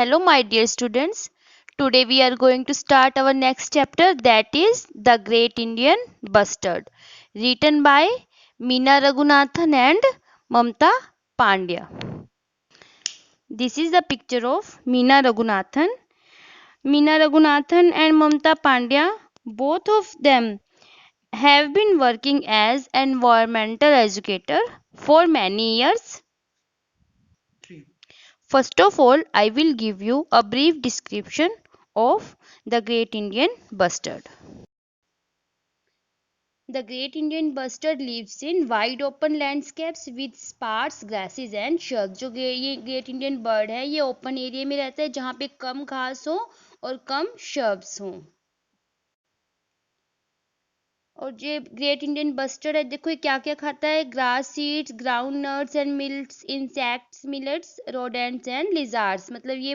Hello, my dear students. Today we are going to start our next chapter, that is The Great Indian Bustard, written by Meena Raghunathan and Mamta Pandya. This is the picture of Meena Raghunathan. Meena Raghunathan and Mamta Pandya, both of them have been working as environmental educator for many years. First of all, I will give you a brief description of the Great Indian Bustard. The Great Indian Bustard lives in wide open landscapes with sparse grasses and shrubs. जो ये Great Indian Bird है, ये open area में रहता है जहाँ पे कम घास हो और कम shrubs हो. और ये ग्रेट इंडियन बस्टर्ड है, देखो ये क्या क्या खाता है. Grass seeds, ground nuts and millets, insects, millets, rodents and lizards. मतलब ये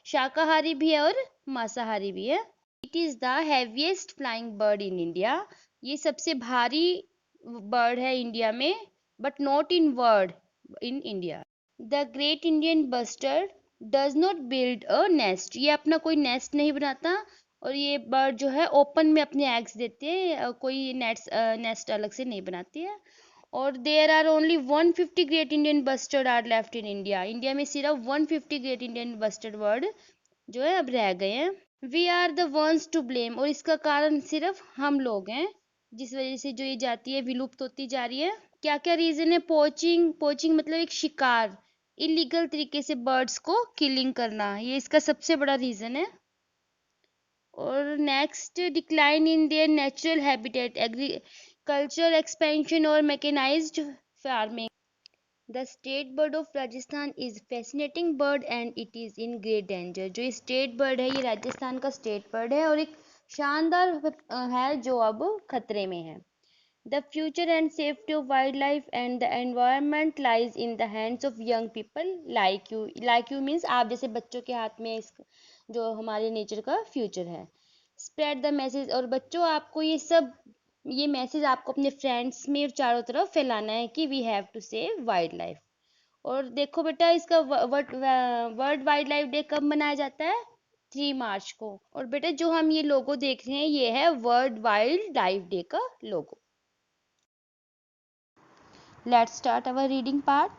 शाकाहारी भी है और मांसाहारी भी है. It is the heaviest flying bird in India. ये सबसे भारी बर्ड है इंडिया में, but not in world, in India. The great Indian bustard does not build a nest. ये अपना कोई नेस्ट नहीं बनाता और ये बर्ड जो है ओपन में अपने एग्स देते हैं, कोई नेस्ट अलग से नहीं बनाती है. और there are only 150 great Indian bustard are left in India. India में सिर्फ 150 ग्रेट इंडियन बस्टर्ड बर्ड जो है अब रह गए हैं. We are the ones to blame. और इसका कारण सिर्फ हम लोग हैं, जिस वजह से जो ये जाति है विलुप्त होती जा रही है. क्या क्या रीजन है? पोचिंग मतलब एक शिकार, इलीगल तरीके से बर्ड्स को किलिंग करना, ये इसका सबसे बड़ा रीजन है. और next, decline in their natural habitat, agriculture expansion और mechanised farming. The state bird of Rajasthan is fascinating bird and it is in great danger. जो स्टेट बर्ड है ये राजस्थान का स्टेट बर्ड है और एक शानदार है जो अब खतरे में है. The future and safety of wild life and the environment lies in the hands of young people like you. Like you means आप जैसे बच्चों के हाथ में इस जो हमारे नेचर का फ्यूचर है. Spread the message. और बच्चों आपको ये मैसेज आपको अपने फ्रेंड्स में और चारों तरफ फैलाना है कि we have to save wildlife. और देखो बेटा, इसका वर्ल्ड वाइल्ड लाइफ डे कब मनाया जाता है? 3 मार्च को. और बेटा जो हम ये लोगो देख रहे हैं ये है वर्ल्ड वाइल्ड लाइफ डे का लोगो. Let's start our reading part.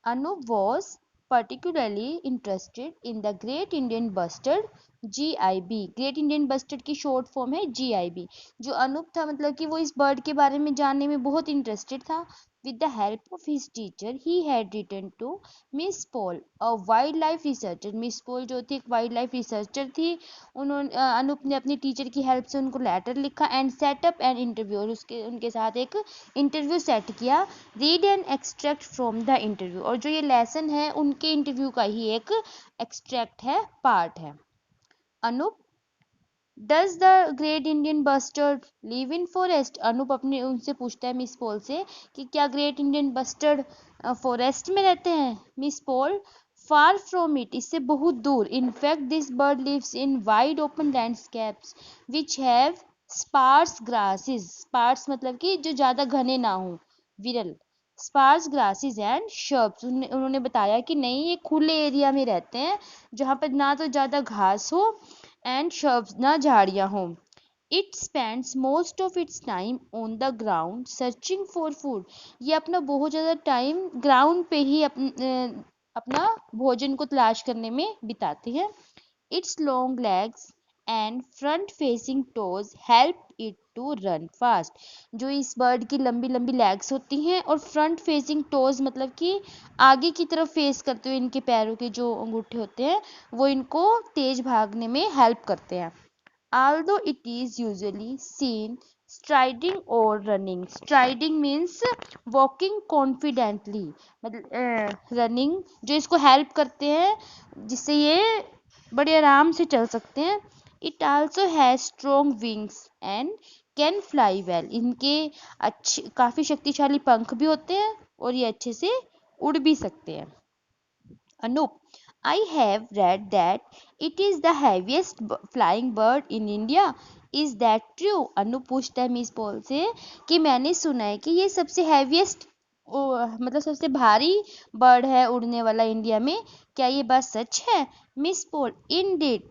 Anup was particularly interested in the Great Indian Bustard GIB. Great Indian Bustard की शॉर्ट फॉर्म है GIB. जो अनूप था मतलब कि वो इस बर्ड के बारे में जानने में बहुत इंटरेस्टेड था. With the help of his teacher, he had written to Miss Paul, a wildlife researcher. Miss Paul जो थी एक वाइल्ड लाइफ रिसर्चर थी. अनूप ने अपनी टीचर की हेल्प से उनको लेटर लिखा एंड सेटअप एन इंटरव्यू. और उनके साथ एक इंटरव्यू सेट किया. Read an extract from the interview. और जो ये लेसन है उनके इंटरव्यू का ही एक एक्सट्रैक्ट है, पार्ट है. Anoop, does the great Indian bustard live in forest. Anoop अपने उनसे पूछता है मिस पॉल से कि क्या ग्रेट इंडियन बस्टर्ड फॉरेस्ट में रहते हैं. Miss Paul, far from it. इससे बहुत दूर. In fact this bird lives in wide open landscapes which have sparse grasses. Sparse मतलब कि जो ज़्यादा घने ना हो, विरल. Sparse grasses and shrubs. उन्होंने बताया कि नहीं, ये खुले एरिया में रहते हैं जहाँ पर ना तो ज़्यादा घास हो एंड shrubs ना झाड़ियाँ हों. It spends most of its time on the ground searching for food. ये अपना बहुत ज़्यादा टाइम ग्राउंड पे ही अपना भोजन को तलाश करने में बिताते हैं. Its long legs and front facing toes help it to run fast. जो इस बर्ड की लंबी लंबी लेग्स होती हैं और फ्रंट फेसिंग टोज मतलब कि आगे की तरफ फेस करते हुए इनके पैरों के जो अंगूठे होते हैं वो इनको तेज भागने में हेल्प करते हैं. although it is usually seen striding or running. striding means walking confidently. मतलब रनिंग जो इसको हेल्प करते हैं जिससे ये बड़े आराम से चल सकते हैं. It also has strong wings and can fly well. इनके अच्छे काफ़ी शक्तिशाली पंख भी होते हैं और ये अच्छे से उड़ भी सकते हैं. Anoop, I have read that it is the heaviest flying bird in India. Is that true? अनु पूछता है मिस पॉल से कि मैंने सुना है कि ये सबसे हैवीएस्ट मतलब सबसे भारी बर्ड है उड़ने वाला इंडिया में। क्या ये बात सच है? मिस पॉल, इंडीड,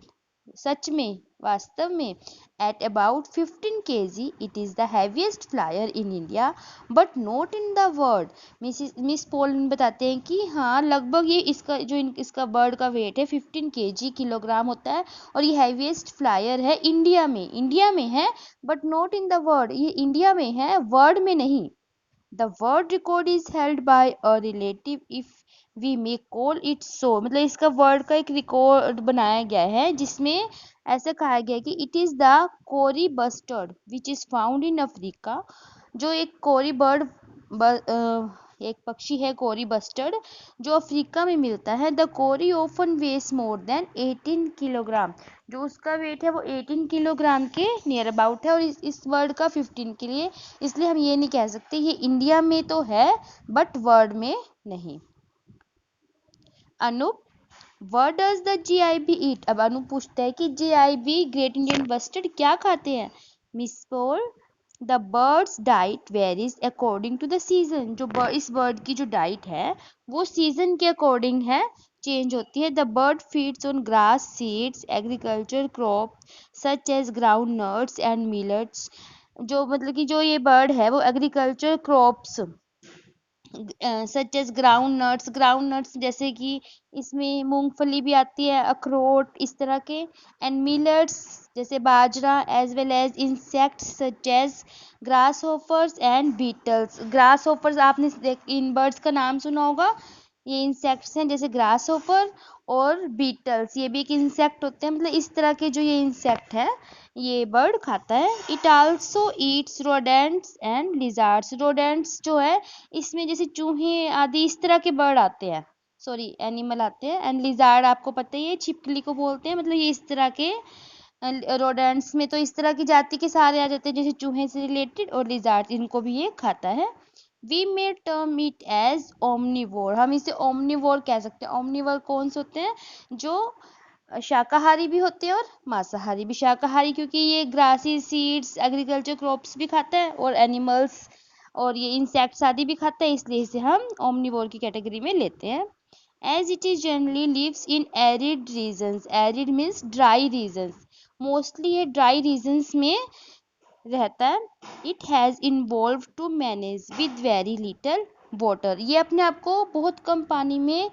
सच में, वास्तव में, at about 15 kg it is the heaviest flyer in India but not in the world. Miss Paul बताते हैं कि हाँ, लगभग ये इसका बर्ड का वेट है 15 kg, किलोग्राम होता है, और ये हैवीएस्ट फ्लायर है इंडिया में है, but not in the world, ये इंडिया में है, वर्ल्ड में नहीं। The world record is held by a relative if we may call it so। मतलब इसका वर्ड का एक रिकॉर्ड बनाया गया है जिसमें ऐसा कहा गया है कि it is the kori bustard which is found in Africa. जो एक कोरी बर्ड, एक पक्षी है कोरी बस्टर्ड, जो अफ्रीका में मिलता है। द कोरी ओफन वेस मोर देन 18 किलोग्राम। जो उसका वेट है वो 18 किलोग्राम के नियर अबाउट है, और इस वर्ड का 15 के लिए, इसलिए हम ये नहीं कह सकते ये इंडिया में तो है बट वर्ल्ड में नहीं। Anup, what does the GIB eat? अब अनूप पूछता है कि जीआईबी, ग्रेट इंडियन बस्टर्ड, क्या खाते हैं? Miss Paul, the birds diet varies according to the season. जो इस बर्ड की जो डाइट है वो सीजन के अकॉर्डिंग है, चेंज होती है। The bird feeds on grass, seeds, agriculture crop such as ground nuts and millets. जो मतलब कि जो ये बर्ड है वो agriculture crops such as ground nuts जैसे कि इसमें मूंगफली भी आती है, अखरोट, इस तरह के, एंड मिलेट्स जैसे बाजरा, as well as insects such as grasshoppers and beetles. Grasshoppers आपने इन बर्ड्स का नाम सुना होगा, ये इंसेक्ट्स हैं जैसे ग्रास होपर, और बीटल्स ये भी एक इंसेक्ट होते हैं। मतलब इस तरह के जो ये इंसेक्ट है ये बर्ड खाता है। It also Yeats rodents and lizards. Rodents जो है इसमें जैसे चूहे आदि इस तरह के बर्ड आते हैं, सॉरी एनिमल आते हैं, एंड लिजार्ड आपको पता ही है, छिपकली को बोलते हैं। मतलब ये इस तरह के रोडेंट्स में तो इस तरह की जाति के सारे आ जाते हैं जैसे चूहे से रिलेटेड, और लिजार्ड इनको भी ये खाता है। We may term it as omnivore. हम इसे ओमनीवोर कह सकते हैं। ओमनीवोर कौन से होते हैं? जो शाकाहारी भी होते हैं और मांसाहारी भी। शाकाहारी क्योंकि ये ग्रासी, सीड्स, एग्रीकल्चर क्रॉप्स भी खाता है, और एनिमल्स और ये इंसेक्ट्स आदि भी खाता है, इसलिए इसे हम ओमनीवोर की कैटेगरी में लेते हैं। As it is generally lives in arid regions. Arid means dry regions, mostly ये ड्राई रीजन्स में रहता है। It has involve to manage with very little water. ये अपने आप को बहुत कम पानी में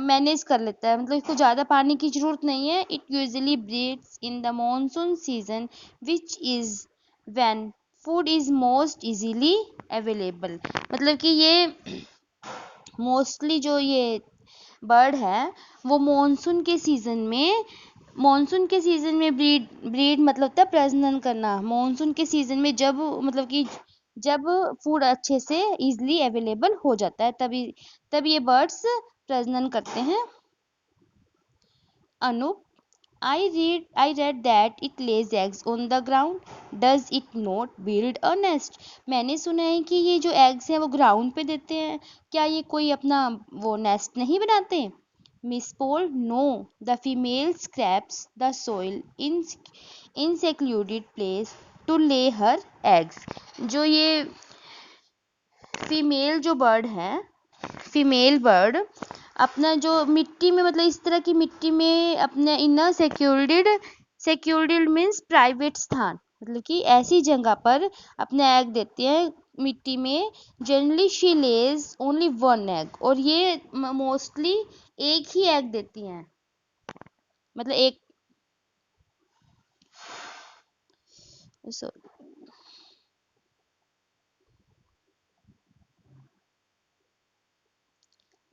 मैनेज कर लेता है, मतलब इसको ज़्यादा पानी की ज़रूरत नहीं है। It usually breeds in the monsoon season which is when food is most easily available. मतलब कि ये मोस्टली जो ये बर्ड है वो मॉनसून के सीजन में ब्रीड मतलब होता है प्रजनन करना। मॉनसून के सीजन में जब मतलब कि जब फूड अच्छे से इजीली अवेलेबल हो जाता है तब ये बर्ड्स प्रजनन करते हैं। Anoop, I read that it lays eggs on the ground. Does it not build a nest? मैंने सुना है कि ये जो एग्स हैं वो ग्राउंड पे देते हैं, क्या ये कोई अपना वो नेस्ट नहीं बनाते? Miss Paul, no, the female scrapes the soil in secluded place to lay her eggs। जो ये फीमेल बर्ड अपना जो मिट्टी में, मतलब इस तरह की मिट्टी में अपने इन सेक्यूर्ड मीन्स प्राइवेट स्थान, मतलब कि ऐसी जगह पर अपने एग देते हैं मिट्टी में। Generally she lays only one egg, और ये मोस्टली एक ही एग देती हैं, मतलब एक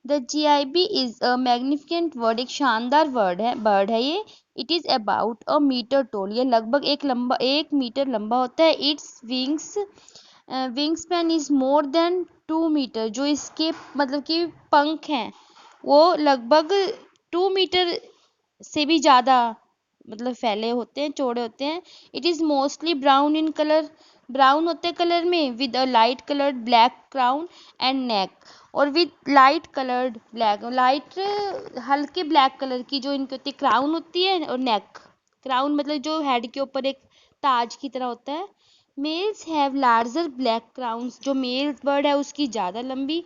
the GIB is a magnificent bird. एक शानदार बर्ड है ये। It is about a metre tall. ये लगभग 1 मीटर लंबा होता है। Its wing span is more than 2 metre. जो इसके मतलब कि पंख हैं वो लगभग 2 मीटर से भी ज़्यादा मतलब फैले होते हैं, चौड़े होते हैं। It is mostly brown in colour. Brown होते हैं कलर में, with a light coloured black crown and neck, और विद लाइट कलर्ड लाइट हल्के ब्लैक कलर की जो इनकी होती है क्राउन होती है, और नेक, क्राउन मतलब जो हेड के ऊपर एक ताज की तरह होता है, males have larger black crowns, जो मेल बर्ड है उसकी ज़्यादा लंबी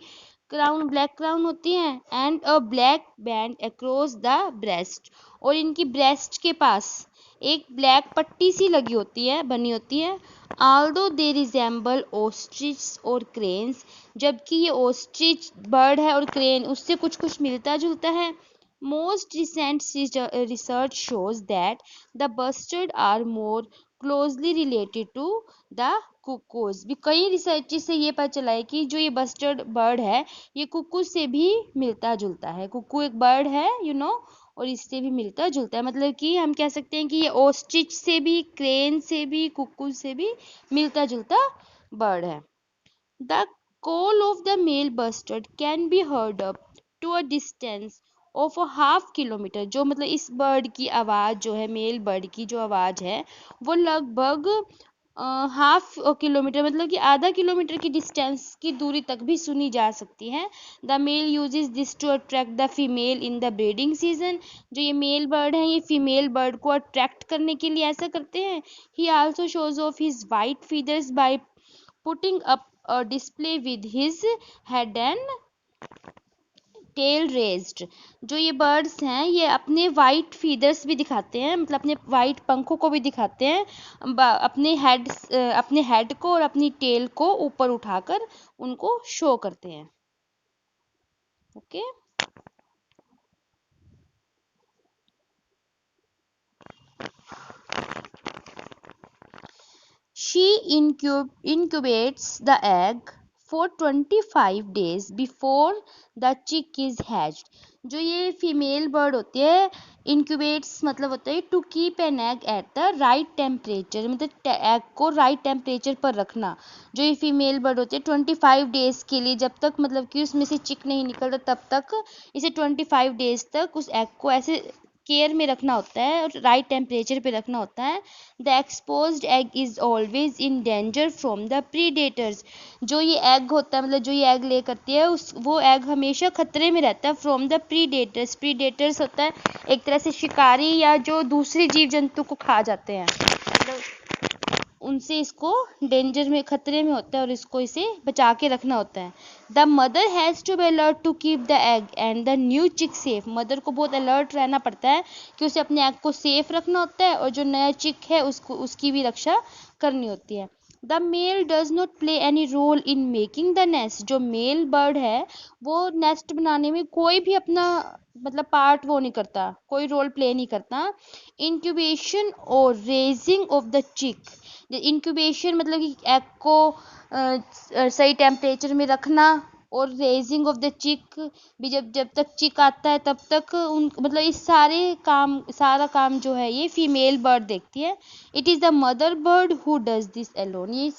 क्राउन, ब्लैक क्राउन होती है, and a black band across the breast, और इनकी ब्रेस्ट के पास एक ब्लैक पट्टी सी लगी होती है, बनी होती है। आल्दो दे रिजेंबल ओस्ट्रिच और क्रेन्स, जबकि ये ओस्ट्रिच बर्ड है और क्रेन उससे कुछ कुछ मिलता जुलता है। Most recent research shows that the bustard are more closely related to the cuckoos. भी कई रिसर्च से ये पता चला है कि जो ये बस्टर्ड बर्ड है ये कुकू से भी मिलता जुलता है। कुकू एक बर्ड है और इससे भी मिलता जुलता है, मतलब कि हम कह सकते हैं कि ये ओस्ट्रिच से भी, क्रेन से भी, कुकू से भी मिलता जुलता बर्ड है। The call of the male bustard can be heard up to a distance of a half kilometer, जो मतलब इस बर्ड की आवाज़ जो है, मेल बर्ड की जो आवाज़ है वो लगभग हाफ किलोमीटर मतलब कि आधा किलोमीटर की डिस्टेंस की दूरी तक भी सुनी जा सकती है। The male uses this to attract the female in the breeding season, जो ये मेल बर्ड है ये फीमेल बर्ड को अट्रैक्ट करने के लिए ऐसा करते हैं। ही also shows of his white feathers by putting up a display with his head and tail raised, जो ये बर्ड्स हैं ये अपने वाइट फीदर्स भी दिखाते हैं, मतलब अपने वाइट पंखों को भी दिखाते हैं, अपने हेड को और अपनी टेल को ऊपर उठाकर उनको शो करते हैं। Okay She incubates the egg for 25 days before the chick is hatched, जो ये फीमेल बर्ड होती है इंक्यूबेट्स मतलब होता है to keep an egg at the right temperature, मतलब एग को राइट टेम्परेचर पर रखना। जो ये फीमेल बर्ड होती है 25 डेज के लिए, जब तक मतलब कि उसमें से चिक नहीं निकलता तब तक इसे 25 डेज तक उस एग को ऐसे केयर में रखना होता है और राइट टेम्परेचर पे रखना होता है। The exposed egg is always in danger from the predators, जो ये एग होता है मतलब जो ये एग ले करती है वो एग हमेशा खतरे में रहता है फ्रॉम द प्रीडेटर्स। प्रीडेटर्स होता है एक तरह से शिकारी या जो दूसरे जीव जंतु को खा जाते हैं, मतलब उनसे इसको डेंजर में, खतरे में होता है और इसे बचा के रखना होता है। The mother has to be alert to keep the egg and the new chick safe, mother को बहुत अलर्ट रहना पड़ता है कि उसे अपने एग को सेफ रखना होता है और जो नया चिक है उसकी भी रक्षा करनी होती है। The male does not play any role in making the nest, जो मेल बर्ड है वो नेस्ट बनाने में कोई भी अपना मतलब पार्ट वो नहीं करता, कोई रोल प्ले नहीं करता। इंक्यूबेशन और रेजिंग ऑफ द चिक, इंक्यूबेशन मतलब कि एग को सही टेम्परेचर में रखना, और रेजिंग ऑफ द चिक भी जब जब तक चिक आता है तब तक उन मतलब इस सारा काम जो है ये फीमेल बर्ड देखती है। It is the mother bird who does this alone, ये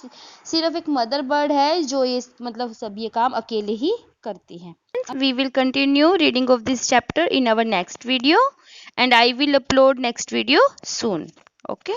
सिर्फ एक मदर बर्ड है जो ये मतलब सब ये काम अकेले ही करती है। We will continue reading of this chapter in our next video and I will upload next video soon. Okay.